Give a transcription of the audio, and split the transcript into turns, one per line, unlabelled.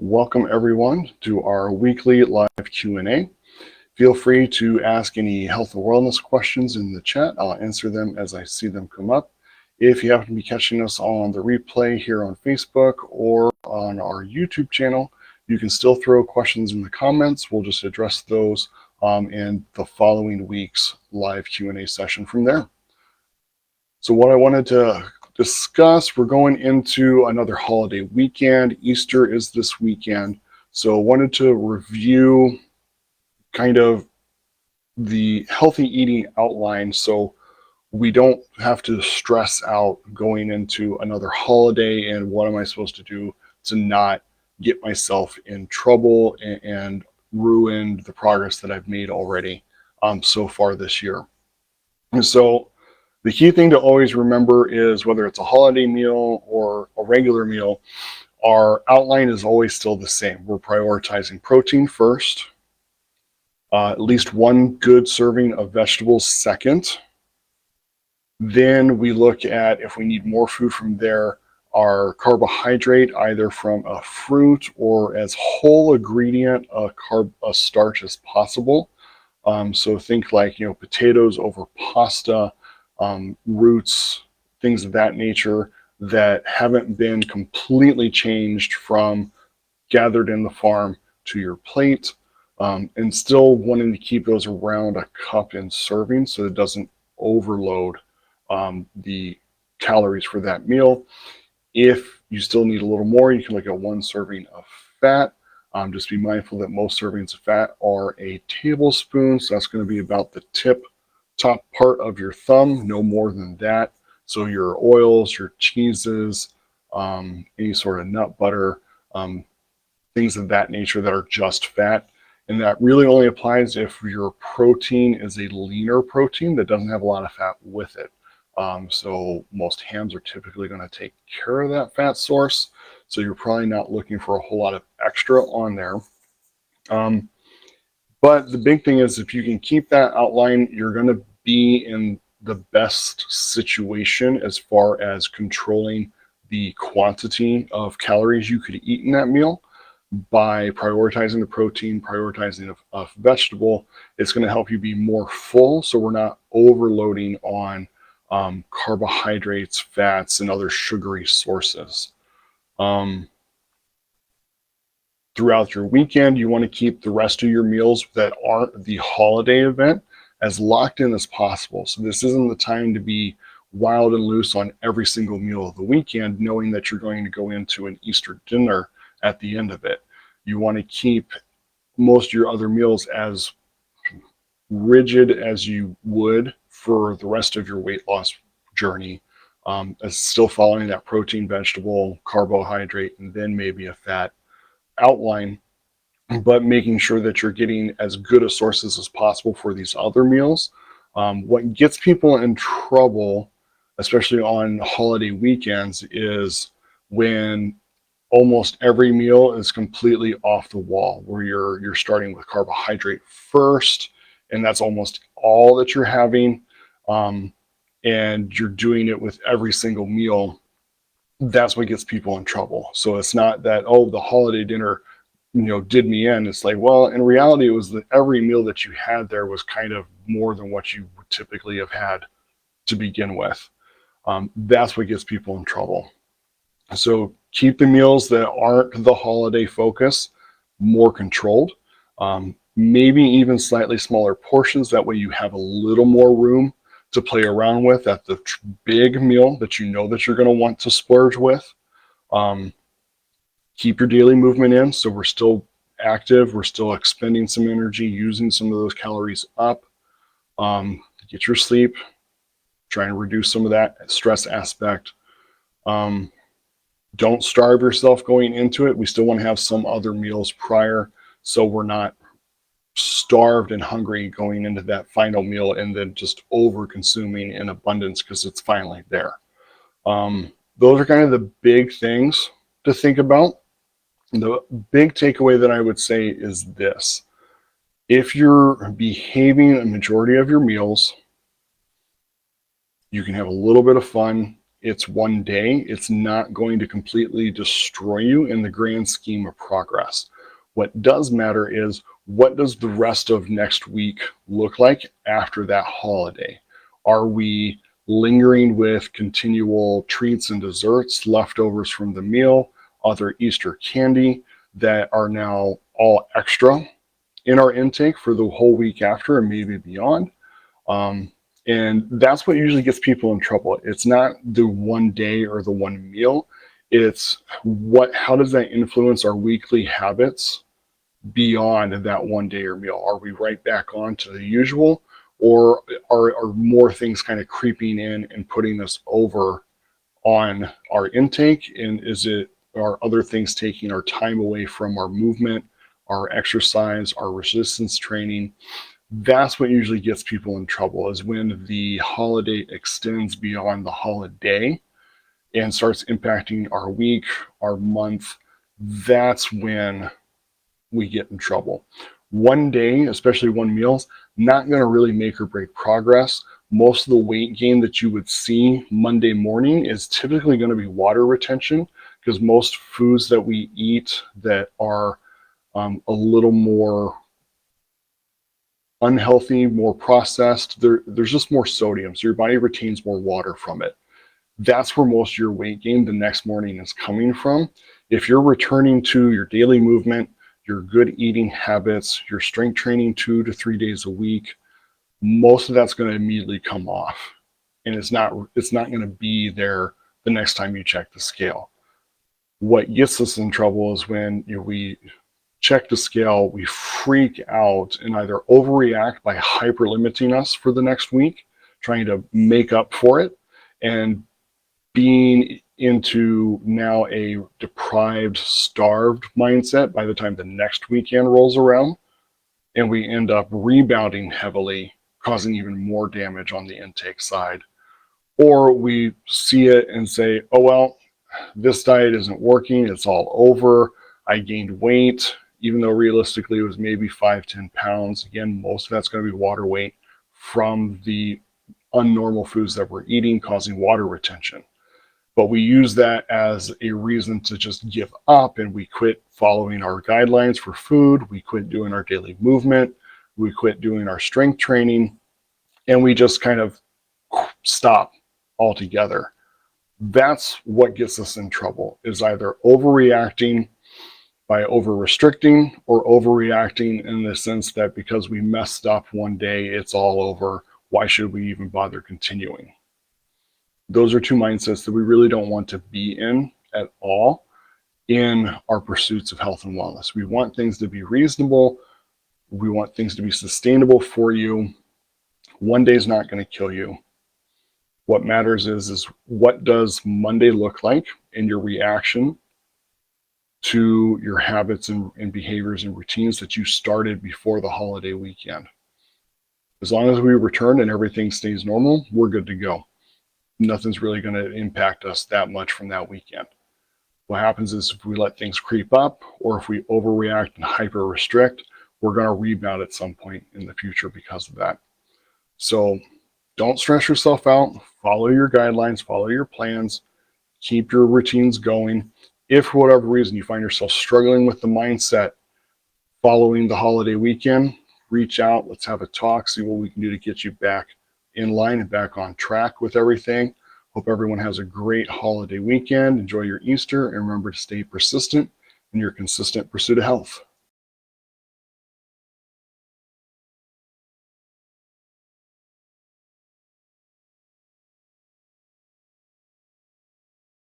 Welcome everyone to our weekly live Q&A. Feel free to ask any health and wellness questions in the chat. I'll answer them as I see them come up. If you happen to be catching us on the replay here on Facebook or on our YouTube channel, you can still throw questions in the comments. We'll just address those in the following week's live Q&A session from there. So what I wanted to discuss, we're going into another holiday weekend. Easter is this weekend. So I wanted to review kind of the healthy eating outline so we don't have to stress out going into another holiday and what am I supposed to do to not get myself in trouble and ruin the progress that I've made already so far this year. And so the key thing to always remember is whether it's a holiday meal or a regular meal, our outline is always still the same. We're prioritizing protein first, at least one good serving of vegetables second. Then we look at, if we need more food from there, our carbohydrate, either from a fruit or as whole ingredient a starch as possible. So think like, potatoes over pasta, roots, things of that nature that haven't been completely changed from gathered in the farm to your plate, and still wanting to keep those around a cup in serving so it doesn't overload the calories for that meal. If you still need a little more, you can look at one serving of fat. Just be mindful that most servings of fat are a tablespoon, so that's going to be about the top part of your thumb, no more than that. So your oils, your cheeses, any sort of nut butter, things of that nature that are just fat. And that really only applies if your protein is a leaner protein that doesn't have a lot of fat with it. So most hams are typically going to take care of that fat source. So you're probably not looking for a whole lot of extra on there. But the big thing is if you can keep that outline, you're going to be in the best situation as far as controlling the quantity of calories you could eat in that meal. By prioritizing the protein, prioritizing a vegetable, it's going to help you be more full, so we're not overloading on carbohydrates, fats, and other sugary sources. Throughout your weekend, you want to keep the rest of your meals that aren't the holiday event as locked in as possible. So this isn't the time to be wild and loose on every single meal of the weekend, knowing that you're going to go into an Easter dinner at the end of it. You want to keep most of your other meals as rigid as you would for the rest of your weight loss journey, as still following that protein, vegetable, carbohydrate, and then maybe a fat outline, but making sure that you're getting as good a sources as possible for these other meals. What gets people in trouble, especially on holiday weekends, is when almost every meal is completely off the wall, where you're starting with carbohydrate first, and that's almost all that you're having, and you're doing it with every single meal. That's what gets people in trouble. So it's not that, oh, the holiday dinner did me in. It's like, well, in reality, it was that every meal that you had there was kind of more than what you would typically have had to begin with. That's what gets people in trouble. So keep the meals that aren't the holiday focus more controlled, maybe even slightly smaller portions. That way you have a little more room to play around with at the big meal that you know that you're going to want to splurge with. Keep your daily movement in, so we're still active, we're still expending some energy, using some of those calories up. Get your sleep, trying to reduce some of that stress aspect. Don't starve yourself going into it. We still want to have some other meals prior, so we're not starved and hungry going into that final meal and then just over consuming in abundance because it's finally there. Those are kind of the big things to think about. The big takeaway that I would say is this: if you're behaving a majority of your meals, you can have a little bit of fun It's one day. It's not going to completely destroy you in the grand scheme of progress. What does matter is, what does the rest of next week look like after that holiday? Are we lingering with continual treats and desserts, leftovers from the meal, other Easter candy that are now all extra in our intake for the whole week after and maybe beyond? Um, and that's what usually gets people in trouble. It's not the one day or the one meal. It's how does that influence our weekly habits beyond that one day or meal? Are we right back on to the usual, or are more things kind of creeping in and putting us over on our intake? And are other things taking our time away from our movement, our exercise, our resistance training? That's what usually gets people in trouble, is when the holiday extends beyond the holiday and starts impacting our week, our month. That's when we get in trouble. One day, especially one meal's not going to really make or break progress. Most of the weight gain that you would see Monday morning is typically going to be water retention, because most foods that we eat that are a little more unhealthy, more processed, there's just more sodium, so your body retains more water from it. That's where most of your weight gain the next morning is coming from. If you're returning to your daily movement, your good eating habits, your strength training 2 to 3 days a week, most of that's going to immediately come off, and it's not going to be there the next time you check the scale. What gets us in trouble is when we check the scale, we freak out and either overreact by hyper-limiting us for the next week, trying to make up for it, and being into now a deprived, starved mindset by the time the next weekend rolls around, and we end up rebounding heavily, causing even more damage on the intake side. Or we see it and say, oh, well, this diet isn't working, it's all over, I gained weight, even though realistically it was maybe 5-10 pounds. Again, most of that's going to be water weight from the unnormal foods that we're eating, causing water retention. But we use that as a reason to just give up, and we quit following our guidelines for food, we quit doing our daily movement, we quit doing our strength training, and we just kind of stop altogether. That's what gets us in trouble, is either overreacting by over-restricting, or overreacting in the sense that because we messed up one day, it's all over. Why should we even bother continuing? Those are two mindsets that we really don't want to be in at all in our pursuits of health and wellness. We want things to be reasonable. We want things to be sustainable for you. One day is not going to kill you. What matters is what does Monday look like in your reaction to your habits and behaviors and routines that you started before the holiday weekend. As long as we return and everything stays normal, we're good to go. Nothing's really going to impact us that much from that weekend. What happens is, if we let things creep up, or if we overreact and hyper restrict, we're going to rebound at some point in the future because of that. So don't stress yourself out. Follow your guidelines, follow your plans, keep your routines going. If for whatever reason you find yourself struggling with the mindset following the holiday weekend, reach out, let's have a talk, see what we can do to get you back in line and back on track with everything. Hope everyone has a great holiday weekend. Enjoy your Easter, and remember to stay persistent in your consistent pursuit of health.